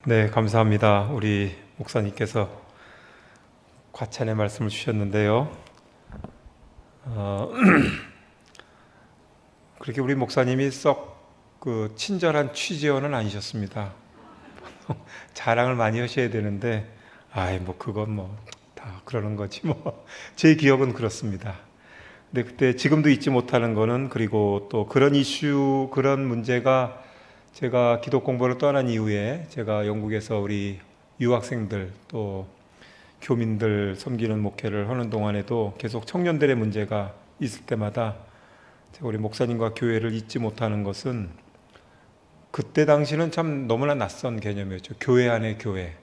네, 감사합니다. 우리 목사님께서 과찬의 말씀을 주셨는데요. 어, 그렇게 우리 목사님이 썩 그 친절한 취재원은 아니셨습니다. 자랑을 많이 하셔야 되는데, 아이 뭐 그건 뭐 다 그러는 거지 뭐. 제 기억은 그렇습니다. 근데 그때 지금도 잊지 못하는 거는, 그리고 또 그런 이슈, 그런 문제가 제가 기독 공부를 떠난 이후에 제가 영국에서 우리 유학생들 또 교민들 섬기는 목회를 하는 동안에도 계속 청년들의 문제가 있을 때마다 제가 우리 목사님과 교회를 잊지 못하는 것은, 그때 당시는 참 너무나 낯선 개념이었죠. 교회 안에 교회,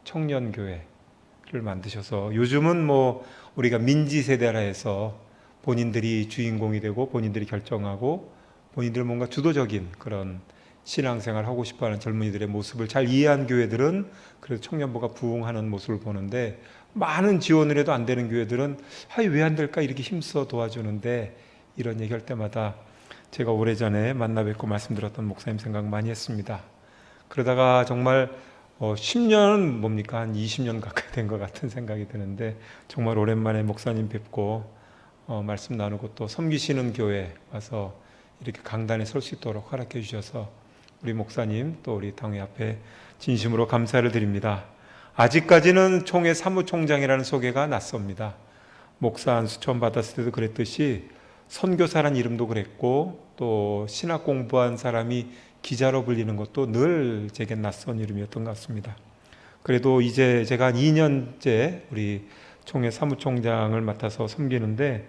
청년 교회를 만드셔서, 요즘은 뭐 우리가 민지 세대라 해서 본인들이 주인공이 되고 본인들이 결정하고 본인들 뭔가 주도적인 그런 신앙생활 하고 싶어하는 젊은이들의 모습을 잘 이해한 교회들은 그래도 청년부가 부흥하는 모습을 보는데, 많은 지원을 해도 안 되는 교회들은 왜 안 될까 이렇게 힘써 도와주는데, 이런 얘기할 때마다 제가 오래전에 만나 뵙고 말씀드렸던 목사님 생각 많이 했습니다. 그러다가 정말 10년은 뭡니까? 한 20년 가까이 된 것 같은 생각이 드는데, 정말 오랜만에 목사님 뵙고 말씀 나누고 또 섬기시는 교회 와서 이렇게 강단에 설 수 있도록 허락해 주셔서 우리 목사님 또 우리 당회 앞에 진심으로 감사를 드립니다. 아직까지는 총회 사무총장이라는 소개가 낯섭니다. 목사 안수 처음 받았을 때도 그랬듯이 선교사란 이름도 그랬고, 또 신학 공부한 사람이 기자로 불리는 것도 늘 제겐 낯선 이름이었던 것 같습니다. 그래도 이제 제가 한 2년째 우리 총회 사무총장을 맡아서 섬기는데,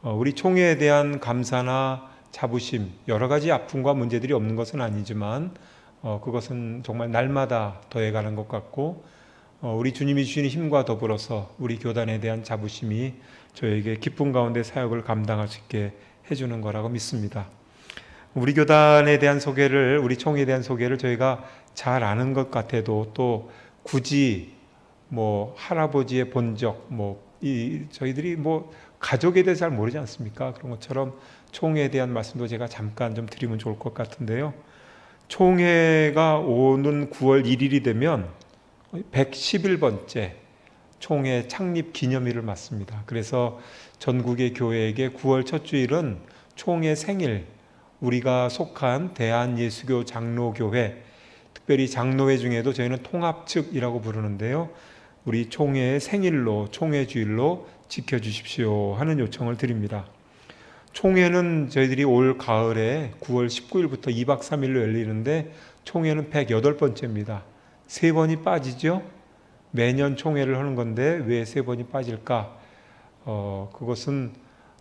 우리 총회에 대한 감사나 자부심, 여러 가지 아픔과 문제들이 없는 것은 아니지만 그것은 정말 날마다 더해가는 것 같고, 우리 주님이 주시는 힘과 더불어서 우리 교단에 대한 자부심이 저에게 기쁨 가운데 사역을 감당할 수 있게 해주는 거라고 믿습니다. 우리 교단에 대한 소개를, 우리 총회에 대한 소개를 저희가 잘 아는 것 같아도, 또 굳이 뭐 할아버지의 본적, 저희들이 뭐 가족에 대해서 잘 모르지 않습니까? 그런 것처럼 총회에 대한 말씀도 제가 잠깐 좀 드리면 좋을 것 같은데요. 총회가 오는 9월 1일이 되면 111번째 총회 창립 기념일을 맞습니다. 그래서 전국의 교회에게 9월 첫 주일은 총회 생일, 우리가 속한 대한예수교 장로교회, 특별히 장로회 중에도 저희는 통합측이라고 부르는데요, 우리 총회의 생일로, 총회 주일로 지켜주십시오 하는 요청을 드립니다. 총회는 저희들이 올 가을에 9월 19일부터 2박 3일로 열리는데, 총회는 108번째입니다. 3번이 빠지죠? 매년 총회를 하는 건데 왜 3번이 빠질까? 그것은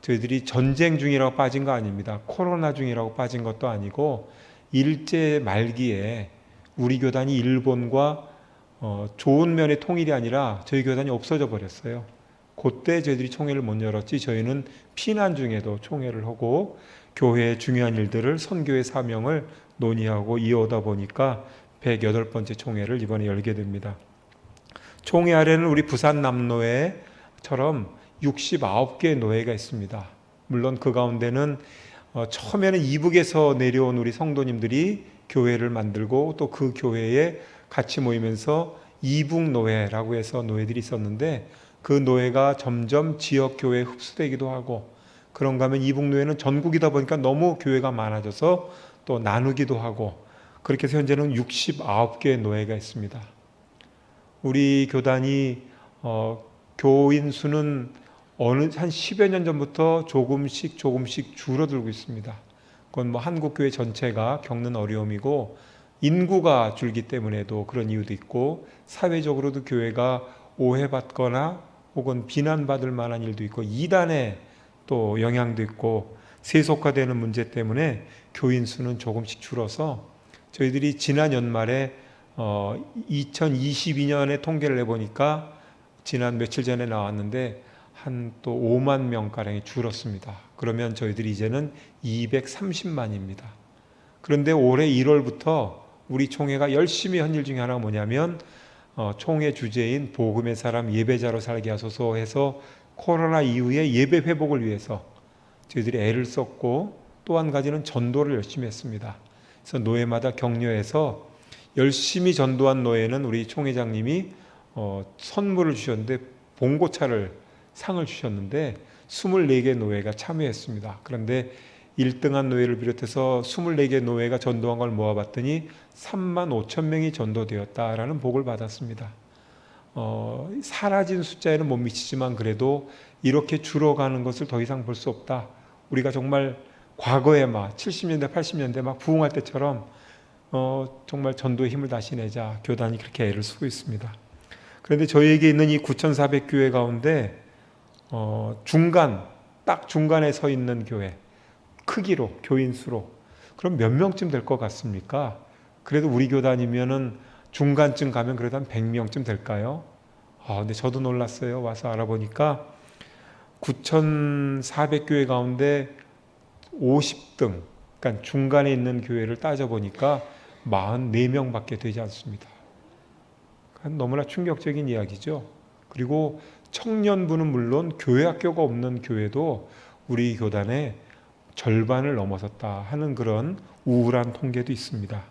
저희들이 전쟁 중이라고 빠진 거 아닙니다. 코로나 중이라고 빠진 것도 아니고, 일제 말기에 우리 교단이 일본과 좋은 면의 통일이 아니라 저희 교단이 없어져 버렸어요. 그때 저희들이 총회를 못 열었지, 저희는 피난 중에도 총회를 하고 교회의 중요한 일들을, 선교의 사명을 논의하고 이어오다 보니까 108번째 총회를 이번에 열게 됩니다. 총회 아래는 우리 부산 남노회처럼 69개의 노회가 있습니다. 물론 그 가운데는 처음에는 이북에서 내려온 우리 성도님들이 교회를 만들고, 또 그 교회에 같이 모이면서 이북노회라고 해서 노회들이 있었는데, 그 노회가 점점 지역교회에 흡수되기도 하고, 그런가 하면 이북노회는 전국이다 보니까 너무 교회가 많아져서 또 나누기도 하고, 그렇게 해서 현재는 69개의 노회가 있습니다. 우리 교단이 교인 수는 한 10여 년 전부터 조금씩 줄어들고 있습니다. 그건 뭐 한국교회 전체가 겪는 어려움이고, 인구가 줄기 때문에도 그런 이유도 있고, 사회적으로도 교회가 오해받거나 혹은 비난받을 만한 일도 있고, 이단의 또 영향도 있고, 세속화되는 문제 때문에 교인 수는 조금씩 줄어서, 저희들이 지난 연말에 2022년에 통계를 내보니까 지난 며칠 전에 나왔는데 한 또 5만 명가량이 줄었습니다. 그러면 저희들이 이제는 230만입니다. 그런데 올해 1월부터 우리 총회가 열심히 한 일 중에 하나가 뭐냐면, 총회 주제인 복음의 사람 예배자로 살게 하소서 해서 코로나 이후에 예배 회복을 위해서 저희들이 애를 썼고, 또 한 가지는 전도를 열심히 했습니다. 그래서 노회마다 격려해서 열심히 전도한 노예는 우리 총회장님이 선물을 주셨는데 봉고차를 상을 주셨는데 24개 노예가 참여했습니다. 그런데 1등한 노예를 비롯해서 24개 노예가 전도한 걸 모아봤더니 3만 5천 명이 전도되었다라는 복을 받았습니다. 사라진 숫자에는 못 미치지만 그래도 이렇게 줄어가는 것을 더 이상 볼 수 없다. 우리가 정말 과거에 막 70년대 80년대 막 부흥할 때처럼 정말 전도의 힘을 다시 내자 교단이 그렇게 애를 쓰고 있습니다. 그런데 저희에게 있는 이 9,400교회 가운데 딱 중간에 서 있는 교회, 크기로, 교인 수로 그럼 몇 명쯤 될 것 같습니까? 그래도 우리 교단이면은 중간쯤 가면 그래도 한 100명쯤 될까요? 근데 저도 놀랐어요. 와서 알아보니까 9,400교회 가운데 50등, 그러니까 중간에 있는 교회를 따져보니까 44명밖에 되지 않습니다. 너무나 충격적인 이야기죠. 그리고 청년부는 물론 교회 학교가 없는 교회도 우리 교단의 절반을 넘어섰다 하는 그런 우울한 통계도 있습니다.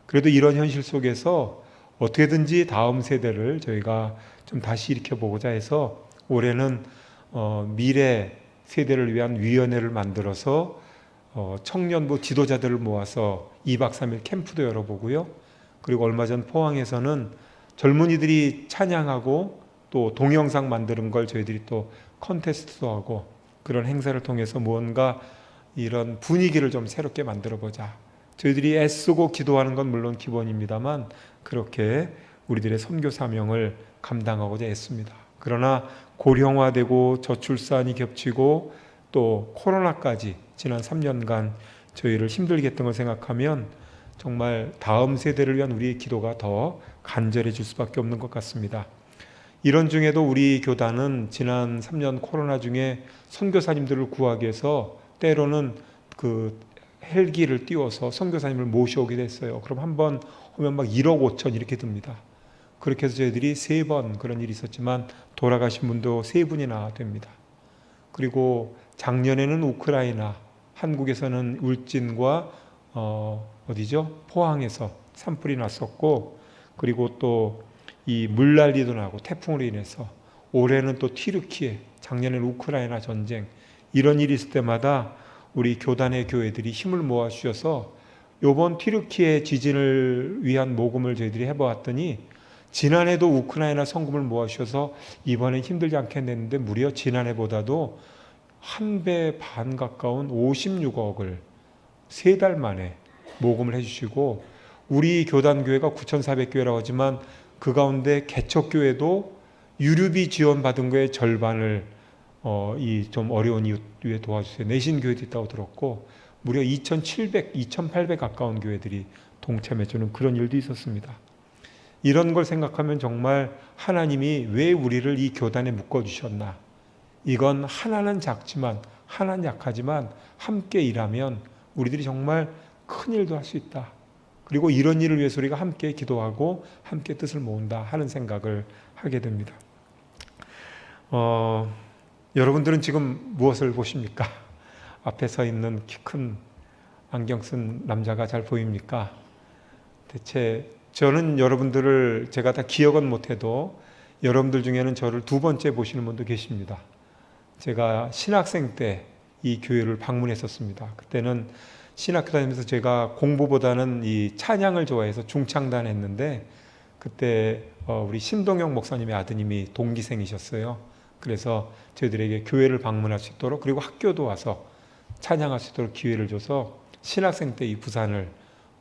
그래도 이런 현실 속에서 어떻게든지 다음 세대를 저희가 좀 다시 일으켜보고자 해서 올해는 미래 세대를 위한 위원회를 만들어서 청년부 지도자들을 모아서 2박 3일 캠프도 열어보고요. 그리고 얼마 전 포항에서는 젊은이들이 찬양하고 또 동영상 만드는 걸 저희들이 또 컨테스트도 하고 그런 행사를 통해서 무언가 이런 분위기를 좀 새롭게 만들어보자. 저희들이 애쓰고 기도하는 건 물론 기본입니다만 그렇게 우리들의 선교 사명을 감당하고자 했습니다. 그러나 고령화되고 저출산이 겹치고 또 코로나까지 지난 3년간 저희를 힘들게 했던 걸 생각하면 정말 다음 세대를 위한 우리의 기도가 더 간절해질 수밖에 없는 것 같습니다. 이런 중에도 우리 교단은 지난 3년 코로나 중에 선교사님들을 구하기 위해서 때로는 그 헬기를 띄워서 선교사님을 모셔오기도 했어요. 그럼 한 번 오면 막 1억 5천 이렇게 듭니다. 그렇게 해서 저희들이 3번 그런 일이 있었지만 돌아가신 분도 3분이나 됩니다. 그리고 작년에는 우크라이나, 한국에서는 울진과 어디죠? 포항에서 산불이 났었고, 그리고 또 이 물난리도 나고 태풍으로 인해서 올해는 또 튀르키예, 작년에는 우크라이나 전쟁 이런 일이 있을 때마다 우리 교단의 교회들이 힘을 모아 주셔서 이번 튀르키예 지진을 위한 모금을 저희들이 해보았더니 지난해도 우크라이나 성금을 모아 주셔서 이번엔 힘들지 않겠는데 무려 지난해보다도 1배 반 가까운 56억을 3달 만에 모금을 해주시고 우리 교단교회가 9,400교회라고 하지만 그 가운데 개척교회도 유류비 지원받은 거의 절반을 이 좀 어려운 이유에 도와주세요. 내신 교회도 있다고 들었고 무려 2,700, 2,800 가까운 교회들이 동참해주는 그런 일도 있었습니다. 이런 걸 생각하면 정말 하나님이 왜 우리를 이 교단에 묶어주셨나. 이건 하나는 작지만 하나는 약하지만 함께 일하면 우리들이 정말 큰 일도 할 수 있다. 그리고 이런 일을 위해서 우리가 함께 기도하고 함께 뜻을 모은다 하는 생각을 하게 됩니다. 여러분들은 지금 무엇을 보십니까? 앞에 서 있는 키 큰 안경 쓴 남자가 잘 보입니까? 대체 저는 여러분들을 제가 다 기억은 못해도 여러분들 중에는 저를 2번째 보시는 분도 계십니다. 제가 신학생 때 이 교회를 방문했었습니다. 그때는 신학교 다니면서 제가 공부보다는 이 찬양을 좋아해서 중창단 했는데 그때 우리 신동영 목사님의 아드님이 동기생이셨어요. 그래서 저희들에게 교회를 방문할 수 있도록 그리고 학교도 와서 찬양할 수 있도록 기회를 줘서 신학생 때 이 부산을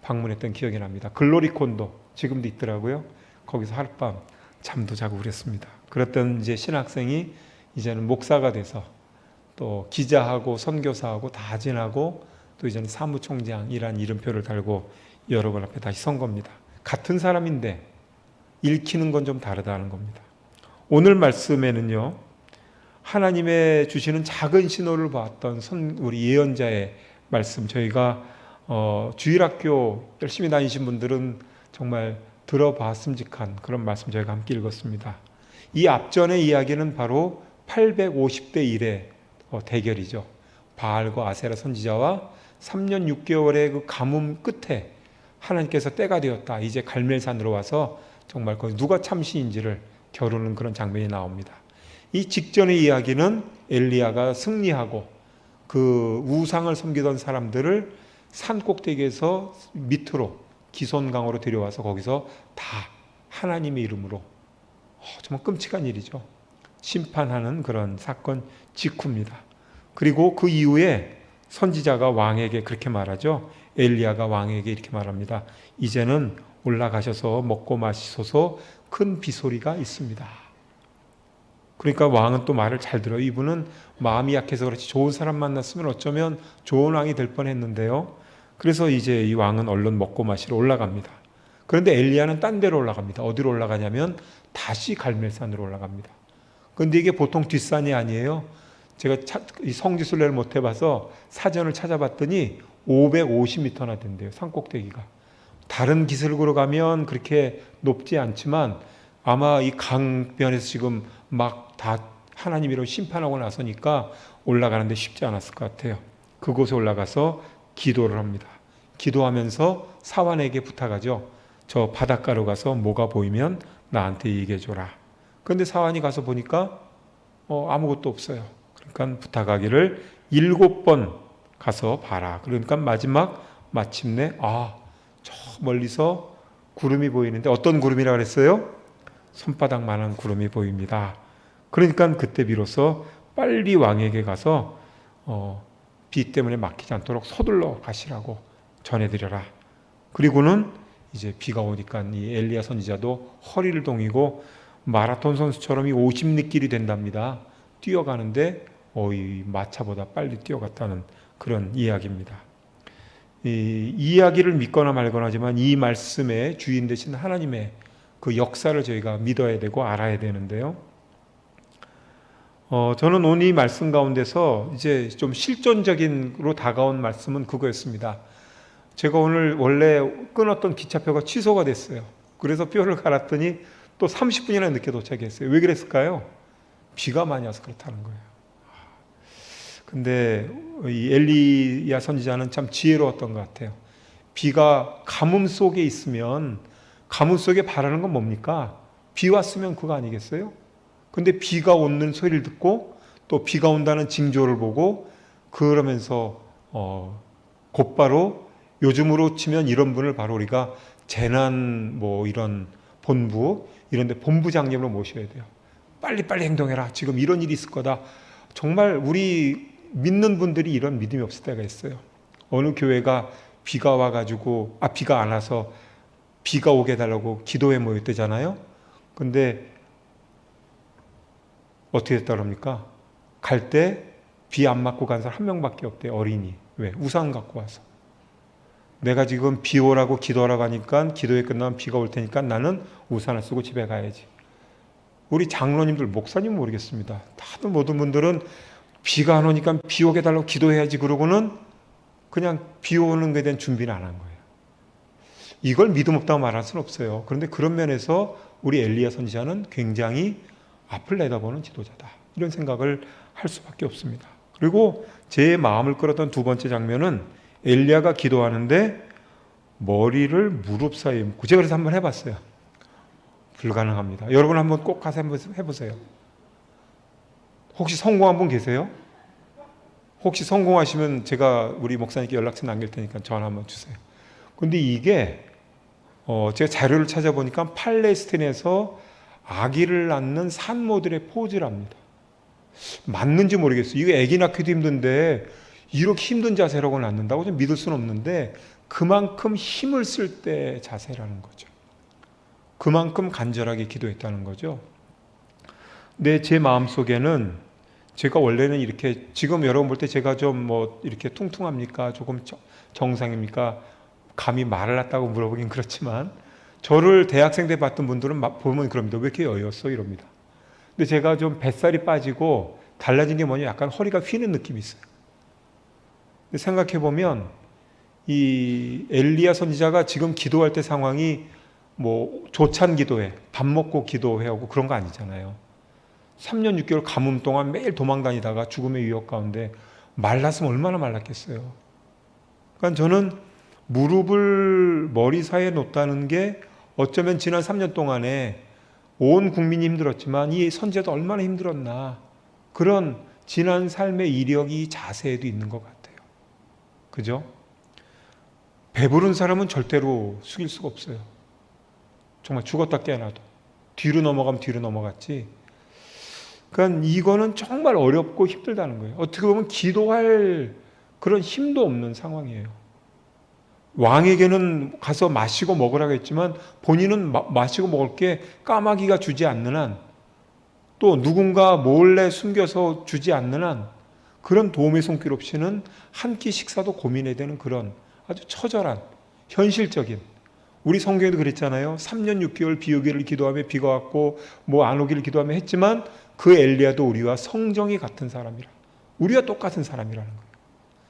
방문했던 기억이 납니다. 글로리콘도 지금도 있더라고요. 거기서 하룻밤 잠도 자고 그랬습니다. 그랬던 이제 신학생이 이제는 목사가 돼서 또 기자하고 선교사하고 다 지나고 또 이제는 사무총장이란 이름표를 달고 여러분 앞에 다시 선 겁니다. 같은 사람인데 읽히는 건 좀 다르다는 겁니다. 오늘 말씀에는요, 하나님의 주시는 작은 신호를 봤던 우리 예언자의 말씀, 저희가 주일학교 열심히 다니신 분들은 정말 들어봤음직한 그런 말씀 저희가 함께 읽었습니다. 이 앞전의 이야기는 바로 850대 1의 대결이죠. 바알과 아세라 선지자와 3년 6개월의 그 가뭄 끝에 하나님께서 때가 되었다. 이제 갈멜산으로 와서 정말 그 누가 참신인지를 겨루는 그런 장면이 나옵니다. 이 직전의 이야기는 엘리야가 승리하고 그 우상을 섬기던 사람들을 산 꼭대기에서 밑으로 기손강으로 데려와서 거기서 다 하나님의 이름으로 정말 끔찍한 일이죠. 심판하는 그런 사건 직후입니다. 그리고 그 이후에 선지자가 왕에게 그렇게 말하죠. 엘리야가 왕에게 이렇게 말합니다. 이제는 올라가셔서 먹고 마시소서, 큰 비소리가 있습니다. 그러니까 왕은 또 말을 잘 들어요. 이분은 마음이 약해서 그렇지 좋은 사람 만났으면 어쩌면 좋은 왕이 될 뻔했는데요. 그래서 이제 이 왕은 얼른 먹고 마시러 올라갑니다. 그런데 엘리야는 딴 데로 올라갑니다. 어디로 올라가냐면 다시 갈멜산으로 올라갑니다. 그런데 이게 보통 뒷산이 아니에요. 제가 이 성지순례를 못 해봐서 사전을 찾아봤더니 550m나 된대요. 산꼭대기가. 다른 기슭으로 가면 그렇게 높지 않지만 아마 이 강변에서 지금 막 다 하나님이로 심판하고 나서니까 올라가는데 쉽지 않았을 것 같아요. 그곳에 올라가서 기도를 합니다. 기도하면서 사환에게 부탁하죠. 저 바닷가로 가서 뭐가 보이면 나한테 얘기해줘라. 그런데 사환이 가서 보니까 아무것도 없어요. 그러니까 부탁하기를 7번 가서 봐라. 그러니까 마침내 저 멀리서 구름이 보이는데 어떤 구름이라고 그랬어요? 손바닥만한 구름이 보입니다. 그러니까 그때 비로소 빨리 왕에게 가서 비 때문에 막히지 않도록 서둘러 가시라고 전해드려라. 그리고는 이제 비가 오니까 이 엘리야 선지자도 허리를 동이고 마라톤 선수처럼 이 50리길이 된답니다. 뛰어가는데 이 마차보다 빨리 뛰어갔다는 그런 이야기입니다. 이 이야기를 믿거나 말거나 하지만 이 말씀의 주인 되신 하나님의 그 역사를 저희가 믿어야 되고 알아야 되는데요. 저는 오늘 이 말씀 가운데서 이제 좀 실존적인으로 다가온 말씀은 그거였습니다. 제가 오늘 원래 끊었던 기차표가 취소가 됐어요. 그래서 뼈를 갈았더니 또 30분이나 늦게 도착했어요. 왜 그랬을까요? 비가 많이 와서 그렇다는 거예요. 근데 이 엘리야 선지자는 참 지혜로웠던 것 같아요. 비가 가뭄 속에 있으면 가뭄 속에 바라는 건 뭡니까? 비 왔으면 그거 아니겠어요? 근데 비가 오는 소리를 듣고 또 비가 온다는 징조를 보고 그러면서 곧바로 요즘으로 치면 이런 분을 바로 우리가 재난 이런 본부 이런 데 본부장님으로 모셔야 돼요. 빨리빨리 행동해라. 지금 이런 일이 있을 거다. 정말 우리 믿는 분들이 이런 믿음이 없을 때가 있어요. 어느 교회가 비가 와가지고 비가 안 와서 비가 오게 해달라고 기도회 모였대잖아요. 근데 어떻게 됐다 그럽니까? 갈 때 비 안 맞고 간 사람 한 명밖에 없대요. 어린이. 왜? 우산 갖고 와서. 내가 지금 비 오라고 기도하라고 하니까 기도회 끝나면 비가 올 테니까 나는 우산을 쓰고 집에 가야지. 우리 장로님들, 목사님 모르겠습니다. 다들 모든 분들은 비가 안 오니까 비 오게 해달라고 기도해야지 그러고는 그냥 비 오는 것에 대한 준비는 안 한 거예요. 이걸 믿음 없다고 말할 수는 없어요. 그런데 그런 면에서 우리 엘리야 선지자는 굉장히 앞을 내다보는 지도자다. 이런 생각을 할 수밖에 없습니다. 그리고 제 마음을 끌었던 두 번째 장면은 엘리야가 기도하는데 머리를 무릎 사이에 묻고, 제가 그래서 한번 해봤어요. 불가능합니다. 여러분 한번 꼭 가서 한번 해보세요. 혹시 성공한 분 계세요? 혹시 성공하시면 제가 우리 목사님께 연락처 남길 테니까 전화 한번 주세요. 근데 이게 제가 자료를 찾아보니까 팔레스틴에서 아기를 낳는 산모들의 포즈랍니다. 맞는지 모르겠어요. 이거 아기 낳기도 힘든데 이렇게 힘든 자세라고 낳는다고 좀 믿을 수는 없는데 그만큼 힘을 쓸 때 자세라는 거죠. 그만큼 간절하게 기도했다는 거죠. 근데 제 마음속에는 제가 원래는 이렇게 지금 여러분 볼 때 제가 좀 이렇게 퉁퉁합니까? 조금 정상입니까? 감히 말을 했다고 물어보긴 그렇지만 저를 대학생 때 봤던 분들은 보면 그럽니다. 왜 이렇게 여였어? 이럽니다. 근데 제가 좀 뱃살이 빠지고 달라진 게 뭐냐? 약간 허리가 휘는 느낌이 있어요. 근데 생각해보면 이 엘리야 선지자가 지금 기도할 때 상황이 조찬 기도회, 밥 먹고 기도회하고 그런 거 아니잖아요. 3년 6개월 가뭄 동안 매일 도망 다니다가 죽음의 위협 가운데 말랐으면 얼마나 말랐겠어요. 그러니까 저는 무릎을 머리 사이에 놓다는 게 어쩌면 지난 3년 동안에 온 국민이 힘들었지만 이 선지자도 얼마나 힘들었나, 그런 지난 삶의 이력이 자세에도 있는 것 같아요. 그죠? 배부른 사람은 절대로 숙일 수가 없어요. 정말 죽었다 깨어나도 뒤로 넘어가면 뒤로 넘어갔지. 그러니까 이거는 정말 어렵고 힘들다는 거예요. 어떻게 보면 기도할 그런 힘도 없는 상황이에요. 왕에게는 가서 마시고 먹으라고 했지만 본인은 마시고 먹을 게 까마귀가 주지 않는 한, 또 누군가 몰래 숨겨서 주지 않는 한, 그런 도움의 손길 없이는 한 끼 식사도 고민해야 되는 그런 아주 처절한 현실적인, 우리 성경에도 그랬잖아요. 3년 6개월 비 오기를 기도하며 비가 왔고 뭐 안 오기를 기도하며 했지만 그 엘리야도 우리와 성정이 같은 사람이라, 우리와 똑같은 사람이라는 거예요.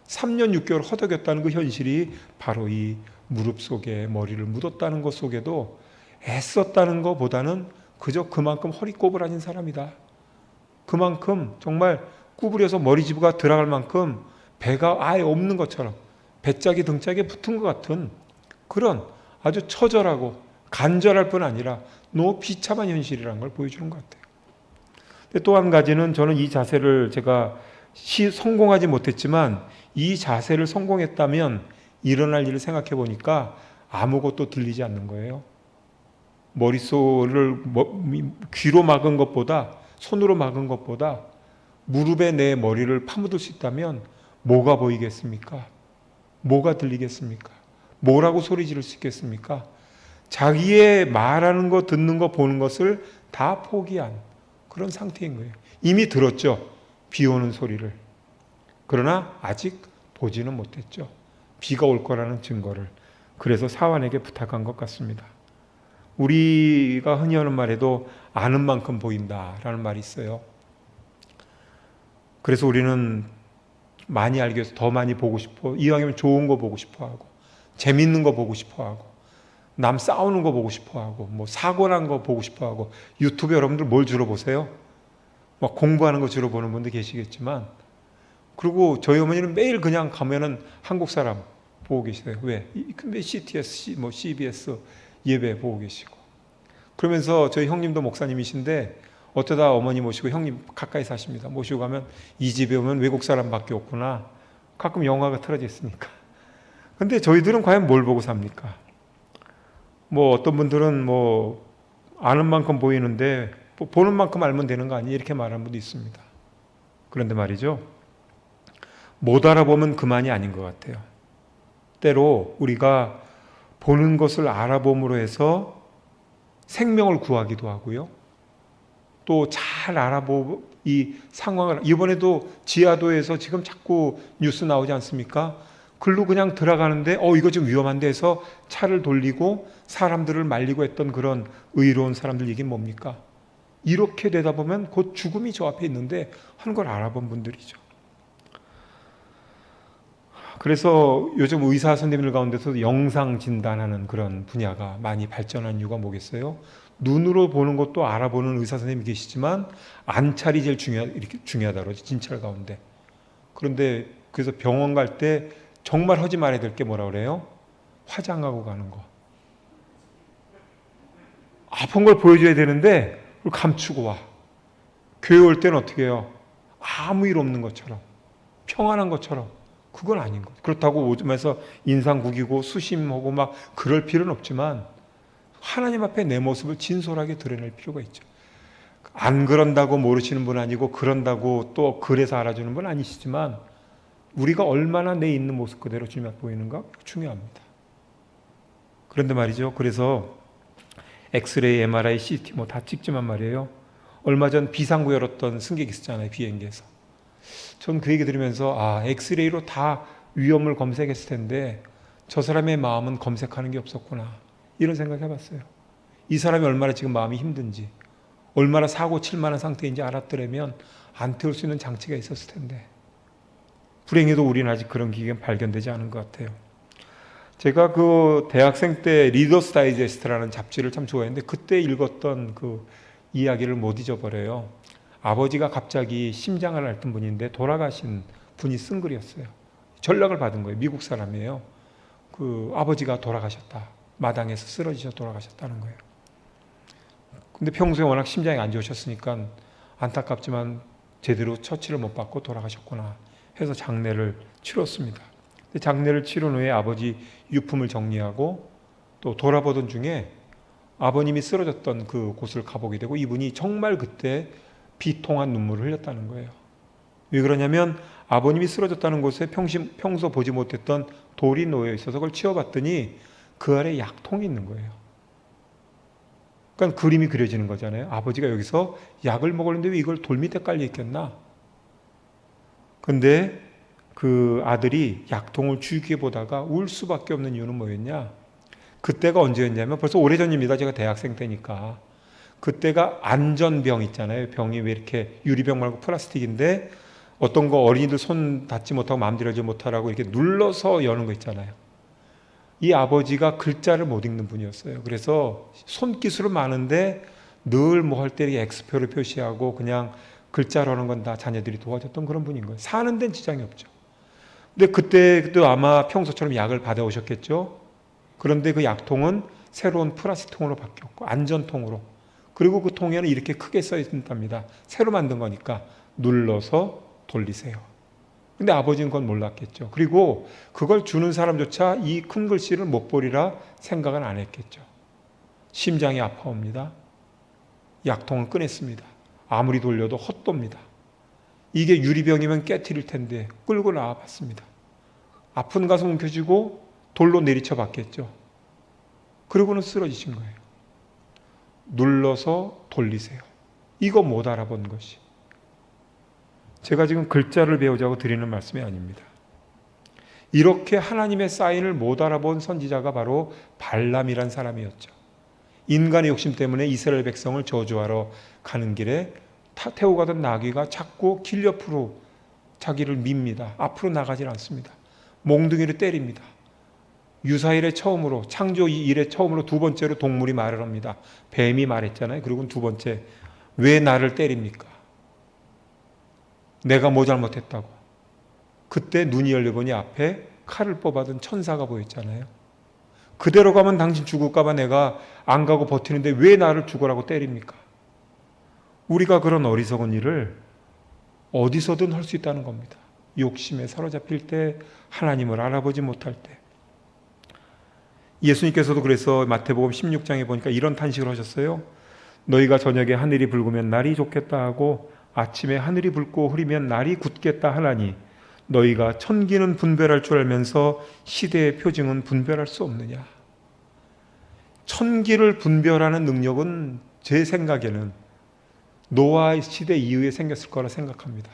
3년 6개월 허덕였다는 그 현실이 바로 이 무릎 속에 머리를 묻었다는 것 속에도 애썼다는 것보다는 그저 그만큼 허리 꼬부라진 사람이다. 그만큼 정말 구부려서 머리집가 들어갈 만큼 배가 아예 없는 것처럼 배짝이 등짝에 붙은 것 같은 그런 아주 처절하고 간절할 뿐 아니라 너무 비참한 현실이라는 걸 보여주는 것 같아요. 또 한 가지는, 저는 이 자세를 제가 성공하지 못했지만 이 자세를 성공했다면 일어날 일을 생각해 보니까 아무것도 들리지 않는 거예요. 머릿속을 귀로 막은 것보다, 손으로 막은 것보다 무릎에 내 머리를 파묻을 수 있다면 뭐가 보이겠습니까? 뭐가 들리겠습니까? 뭐라고 소리 지를 수 있겠습니까? 자기의 말하는 거, 듣는 거, 보는 것을 다 포기한 그런 상태인 거예요. 이미 들었죠, 비 오는 소리를. 그러나 아직 보지는 못했죠, 비가 올 거라는 증거를. 그래서 사환에게 부탁한 것 같습니다. 우리가 흔히 하는 말에도 아는 만큼 보인다라는 말이 있어요. 그래서 우리는 많이 알기 위해서 더 많이 보고 싶어, 이왕이면 좋은 거 보고 싶어 하고, 재밌는 거 보고 싶어 하고, 남 싸우는 거 보고 싶어 하고, 뭐 사고 난 거 보고 싶어 하고. 유튜브 여러분들 뭘 주로 보세요? 막 공부하는 거 주로 보는 분들 계시겠지만, 그리고 저희 어머니는 매일 그냥 가면은 한국 사람 보고 계시대요. 왜? CTS, 뭐 CBS 예배 보고 계시고. 그러면서 저희 형님도 목사님이신데 어쩌다 어머니 모시고, 형님 가까이 사십니다, 모시고 가면 이 집에 오면 외국 사람밖에 없구나. 가끔 영화가 틀어져 있으니까. 근데 저희들은 과연 뭘 보고 삽니까? 뭐 어떤 분들은 뭐 아는 만큼 보이는데 보는 만큼 알면 되는 거 아니에요? 이렇게 말하는 분도 있습니다. 그런데 말이죠, 못 알아보면 그만이 아닌 것 같아요. 때로 우리가 보는 것을 알아봄으로 해서 생명을 구하기도 하고요, 또 잘 알아보고 이 상황을, 이번에도 지하도에서 지금 자꾸 뉴스 나오지 않습니까? 글로 그냥 들어가는데 이거 좀 위험한데 해서 차를 돌리고 사람들을 말리고 했던 그런 의로운 사람들 얘기는 뭡니까? 이렇게 되다 보면 곧 죽음이 저 앞에 있는데 하는 걸 알아본 분들이죠. 그래서 요즘 의사 선생님들 가운데서 영상 진단하는 그런 분야가 많이 발전한 이유가 뭐겠어요? 눈으로 보는 것도 알아보는 의사 선생님이 계시지만 안찰이 제일 중요하다고 그러죠, 진찰 가운데. 그런데 그래서 병원 갈 때 정말 하지 말아야 될 게 뭐라 그래요? 화장하고 가는 거. 아픈 걸 보여줘야 되는데 그걸 감추고 와. 교회 올 때는 어떻게 해요? 아무 일 없는 것처럼, 평안한 것처럼. 그건 아닌 거죠. 그렇다고 오면서 인상 구기고 수심하고 막 그럴 필요는 없지만 하나님 앞에 내 모습을 진솔하게 드러낼 필요가 있죠. 안 그런다고 모르시는 분 아니고 그런다고 또 그래서 알아주는 분 아니시지만 우리가 얼마나 내 있는 모습 그대로 주님 앞에 보이는가 중요합니다. 그런데 말이죠, 그래서 엑스레이, MRI, CT 뭐 다 찍지만 말이에요, 얼마 전 비상구 열었던 승객 있었잖아요, 비행기에서. 전 그 얘기 들으면서 엑스레이로 다 위험을 검색했을 텐데 저 사람의 마음은 검색하는 게 없었구나, 이런 생각 해봤어요. 이 사람이 얼마나 지금 마음이 힘든지, 얼마나 사고 칠 만한 상태인지 알았더라면 안 태울 수 있는 장치가 있었을 텐데. 불행히도 우리는 아직 그런 기계는 발견되지 않은 것 같아요. 제가 그 대학생 때 리더스 다이제스트라는 잡지를 참 좋아했는데 그때 읽었던 그 이야기를 못 잊어버려요. 아버지가 갑자기 심장을 앓던 분인데 돌아가신 분이 쓴 글이었어요. 전락을 받은 거예요. 미국 사람이에요. 그 아버지가 돌아가셨다. 마당에서 쓰러지셔 돌아가셨다는 거예요. 근데 평소에 워낙 심장이 안 좋으셨으니까 안타깝지만 제대로 처치를 못 받고 돌아가셨구나 해서 장례를 치렀습니다. 장례를 치른 후에 아버지 유품을 정리하고 또 돌아보던 중에 아버님이 쓰러졌던 그 곳을 가보게 되고 이분이 정말 그때 비통한 눈물을 흘렸다는 거예요. 왜 그러냐면 아버님이 쓰러졌다는 곳에 평소 보지 못했던 돌이 놓여 있어서 그걸 치워봤더니 그 아래 약통이 있는 거예요. 그러니까 그림이 그려지는 거잖아요. 아버지가 여기서 약을 먹었는데 왜 이걸 돌 밑에 깔려 있겠나? 근데 그 아들이 약통을 주위에 보다가 울 수밖에 없는 이유는 뭐였냐? 그때가 언제였냐면 벌써 오래전입니다. 제가 대학생 때니까. 그때가 안전병 있잖아요. 병이 왜 이렇게 유리병 말고 플라스틱인데 어떤 거 어린이들 손 닿지 못하고 마음대로 하지 못하라고 이렇게 눌러서 여는 거 있잖아요. 이 아버지가 글자를 못 읽는 분이었어요. 그래서 손기술은 많은데 늘 뭐 할 때 X표를 표시하고 그냥 글자로 하는 건 다 자녀들이 도와줬던 그런 분인 거예요. 사는 데는 지장이 없죠. 근데 그때도 아마 평소처럼 약을 받아오셨겠죠. 그런데 그 약통은 새로운 플라스틱 통으로 바뀌었고 안전통으로. 그리고 그 통에는 이렇게 크게 써 있답니다. 새로 만든 거니까 눌러서 돌리세요. 근데 아버지는 그건 몰랐겠죠. 그리고 그걸 주는 사람조차 이 큰 글씨를 못 보리라 생각은 안 했겠죠. 심장이 아파옵니다. 약통을 꺼냈습니다. 아무리 돌려도 헛돕니다. 이게 유리병이면 깨트릴 텐데 끌고 나와봤습니다. 아픈 가슴 움켜쥐고 돌로 내리쳐 봤겠죠. 그러고는 쓰러지신 거예요. 눌러서 돌리세요. 이거 못 알아본 것이. 제가 지금 글자를 배우자고 드리는 말씀이 아닙니다. 이렇게 하나님의 사인을 못 알아본 선지자가 바로 발람이란 사람이었죠. 인간의 욕심 때문에 이스라엘 백성을 저주하러 가는 길에 태워 가던 나귀가 자꾸 길 옆으로 자기를 밉니다. 앞으로 나가질 않습니다. 몽둥이를 때립니다. 유사일에 처음으로, 창조 일에 처음으로 두 번째로 동물이 말을 합니다. 뱀이 말했잖아요. 그리고 두 번째, 왜 나를 때립니까? 내가 뭐 잘못했다고. 그때 눈이 열려보니 앞에 칼을 뽑아든 천사가 보였잖아요. 그대로 가면 당신 죽을까봐 내가 안 가고 버티는데 왜 나를 죽으라고 때립니까? 우리가 그런 어리석은 일을 어디서든 할 수 있다는 겁니다. 욕심에 사로잡힐 때, 하나님을 알아보지 못할 때. 예수님께서도 그래서 마태복음 16장에 보니까 이런 탄식을 하셨어요. 너희가 저녁에 하늘이 붉으면 날이 좋겠다 하고 아침에 하늘이 붉고 흐리면 날이 굳겠다 하나니 너희가 천기는 분별할 줄 알면서 시대의 표징은 분별할 수 없느냐. 천기를 분별하는 능력은 제 생각에는 노아 시대 이후에 생겼을 거라 생각합니다.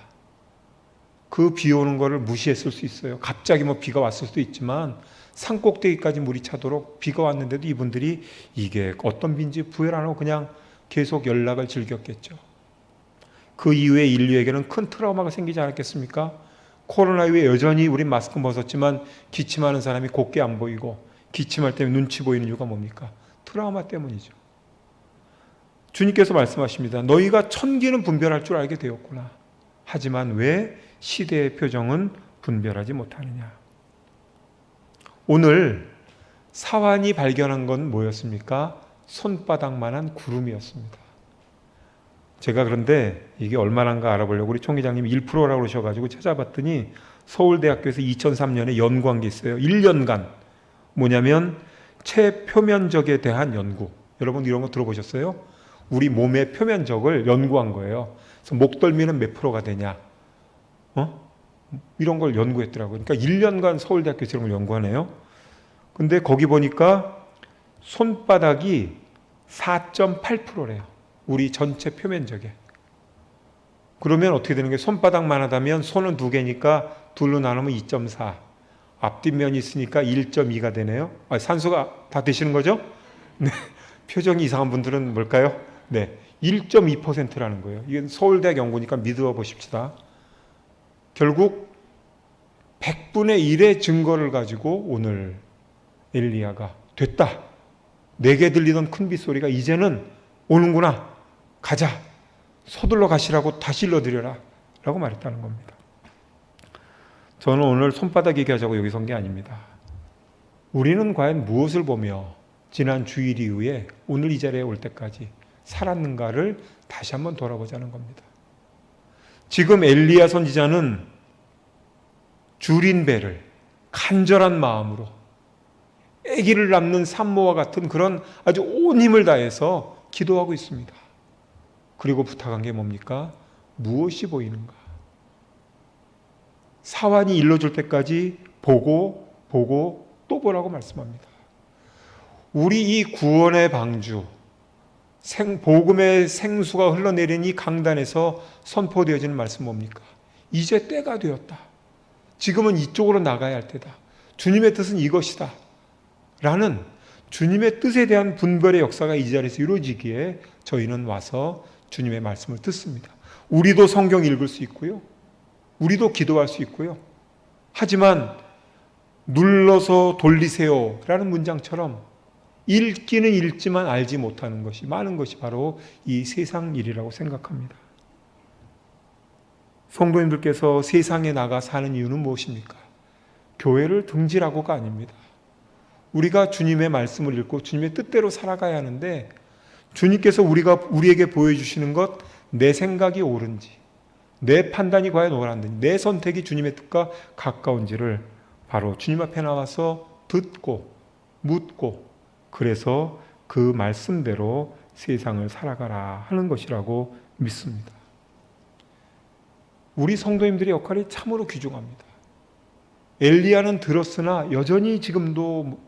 그 비 오는 거를 무시했을 수 있어요. 갑자기 뭐 비가 왔을 수도 있지만 산꼭대기까지 물이 차도록 비가 왔는데도 이분들이 이게 어떤 비인지 부여를 안 하고 그냥 계속 연락을 즐겼겠죠. 그 이후에 인류에게는 큰 트라우마가 생기지 않았겠습니까? 코로나 이후에 여전히 우린 마스크 벗었지만 기침하는 사람이 곱게 안 보이고 기침할 때 눈치 보이는 이유가 뭡니까? 트라우마 때문이죠. 주님께서 말씀하십니다. 너희가 천기는 분별할 줄 알게 되었구나. 하지만 왜 시대의 표정은 분별하지 못하느냐. 오늘 사환이 발견한 건 뭐였습니까? 손바닥만한 구름이었습니다. 제가 그런데 이게 얼마나인가 알아보려고 우리 총회장님이 1%라고 그러셔가지고 찾아봤더니 서울대학교에서 2003년에 연구한 게 있어요. 1년간. 뭐냐면 체표면적에 대한 연구. 여러분 이런 거 들어보셨어요? 우리 몸의 표면적을 연구한 거예요. 그래서 목덜미는 몇 프로가 되냐. 이런 걸 연구했더라고요. 그러니까 1년간 서울대학교에서 이런 걸 연구하네요. 근데 거기 보니까 손바닥이 4.8%래요. 우리 전체 표면적에. 그러면 어떻게 되는 게 손바닥만 하다면 손은 2개니까 둘로 나누면 2.4. 앞뒷면이 있으니까 1.2가 되네요. 산소가 다 되시는 거죠? 네. 표정이 이상한 분들은 뭘까요? 네. 1.2%라는 거예요. 이건 서울대학 연구니까 믿어 보십시다. 결국 100분의 1의 증거를 가지고 오늘 엘리야가 됐다. 내게 들리던 큰 빗소리가 이제는 오는구나. 가자. 서둘러 가시라고 다시 일러드려라. 라고 말했다는 겁니다. 저는 오늘 손바닥 얘기하자고 여기 선 게 아닙니다. 우리는 과연 무엇을 보며 지난 주일 이후에 오늘 이 자리에 올 때까지 살았는가를 다시 한번 돌아보자는 겁니다. 지금 엘리야 선지자는 줄인 배를 간절한 마음으로 아기를 낳는 산모와 같은 그런 아주 온 힘을 다해서 기도하고 있습니다. 그리고 부탁한 게 뭡니까? 무엇이 보이는가? 사환이 일러줄 때까지 보고 또 보라고 말씀합니다. 우리 이 구원의 방주, 복음의 생수가 흘러내린 이 강단에서 선포되어지는 말씀 뭡니까? 이제 때가 되었다. 지금은 이쪽으로 나가야 할 때다. 주님의 뜻은 이것이다. 라는 주님의 뜻에 대한 분별의 역사가 이 자리에서 이루어지기에 저희는 와서 주님의 말씀을 듣습니다. 우리도 성경 읽을 수 있고요. 우리도 기도할 수 있고요. 하지만 눌러서 돌리세요 라는 문장처럼 읽기는 읽지만 알지 못하는 것이 많은 것이 바로 이 세상 일이라고 생각합니다. 성도님들께서 세상에 나가 사는 이유는 무엇입니까? 교회를 등지라고가 아닙니다. 우리가 주님의 말씀을 읽고 주님의 뜻대로 살아가야 하는데 주님께서 우리에게 보여주시는 것, 내 생각이 옳은지, 내 판단이 과연 옳은지, 내 선택이 주님의 뜻과 가까운지를 바로 주님 앞에 나와서 듣고 묻고 그래서 그 말씀대로 세상을 살아가라 하는 것이라고 믿습니다. 우리 성도님들의 역할이 참으로 귀중합니다. 엘리야는 들었으나 여전히 지금도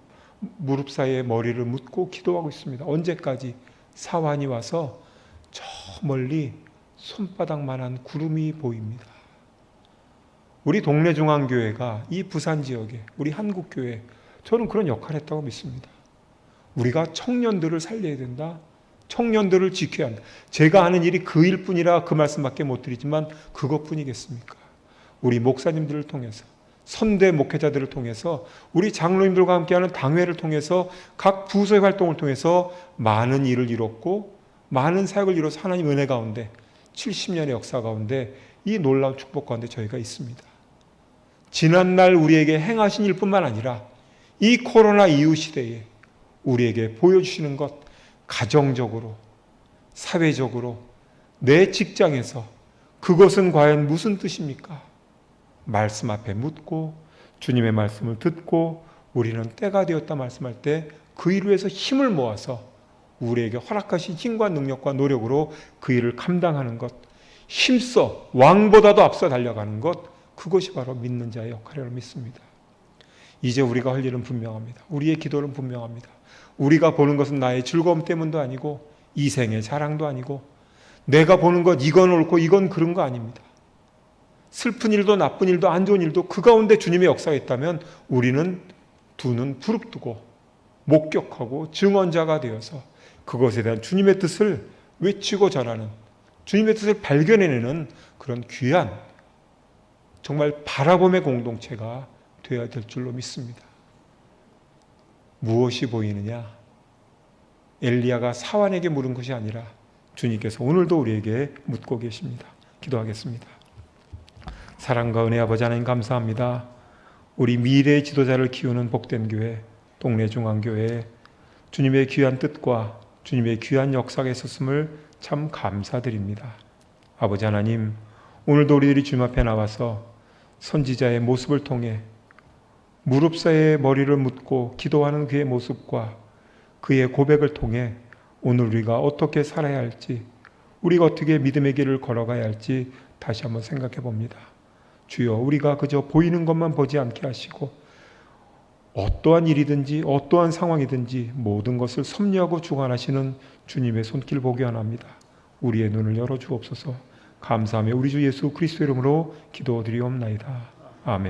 무릎 사이에 머리를 묻고 기도하고 있습니다. 언제까지? 사환이 와서 저 멀리 손바닥만한 구름이 보입니다. 우리 동네 중앙교회가 이 부산 지역에 우리 한국교회, 저는 그런 역할을 했다고 믿습니다. 우리가 청년들을 살려야 된다. 청년들을 지켜야 한다. 제가 하는 일이 그 일뿐이라 그 말씀밖에 못 드리지만 그것뿐이겠습니까? 우리 목사님들을 통해서, 선대 목회자들을 통해서, 우리 장로님들과 함께하는 당회를 통해서, 각 부서의 활동을 통해서 많은 일을 이뤘고 많은 사역을 이뤄서 하나님 은혜 가운데 70년의 역사 가운데 이 놀라운 축복 가운데 저희가 있습니다. 지난날 우리에게 행하신 일뿐만 아니라 이 코로나 이후 시대에 우리에게 보여주시는 것, 가정적으로, 사회적으로, 내 직장에서 그것은 과연 무슨 뜻입니까? 말씀 앞에 묻고 주님의 말씀을 듣고 우리는 때가 되었다 말씀할 때 그 일을 위해서 힘을 모아서 우리에게 허락하신 힘과 능력과 노력으로 그 일을 감당하는 것, 힘써 왕보다도 앞서 달려가는 것, 그것이 바로 믿는 자의 역할이라고 믿습니다. 이제 우리가 할 일은 분명합니다. 우리의 기도는 분명합니다. 우리가 보는 것은 나의 즐거움 때문도 아니고 이생의 자랑도 아니고 내가 보는 것 이건 옳고 이건 그런 거 아닙니다. 슬픈 일도 나쁜 일도 안 좋은 일도 그 가운데 주님의 역사가 있다면 우리는 두 눈 부릅뜨고 목격하고 증언자가 되어서 그것에 대한 주님의 뜻을 외치고 전하는, 주님의 뜻을 발견해내는 그런 귀한 정말 바라봄의 공동체가 되어야 될 줄로 믿습니다. 무엇이 보이느냐? 엘리야가 사환에게 물은 것이 아니라 주님께서 오늘도 우리에게 묻고 계십니다. 기도하겠습니다. 사랑과 은혜 아버지 하나님 감사합니다. 우리 미래의 지도자를 키우는 복된 교회, 동네 중앙교회, 주님의 귀한 뜻과 주님의 귀한 역사가 있었음을 참 감사드립니다. 아버지 하나님, 오늘도 우리들이 주님 앞에 나와서 선지자의 모습을 통해 무릎 사이에 머리를 묻고 기도하는 그의 모습과 그의 고백을 통해 오늘 우리가 어떻게 살아야 할지, 우리가 어떻게 믿음의 길을 걸어가야 할지 다시 한번 생각해 봅니다. 주여, 우리가 그저 보이는 것만 보지 않게 하시고 어떠한 일이든지 어떠한 상황이든지 모든 것을 섭리하고 주관하시는 주님의 손길 보기 원합니다. 우리의 눈을 열어주옵소서. 감사하며 우리 주 예수 그리스도 이름으로 기도드리옵나이다.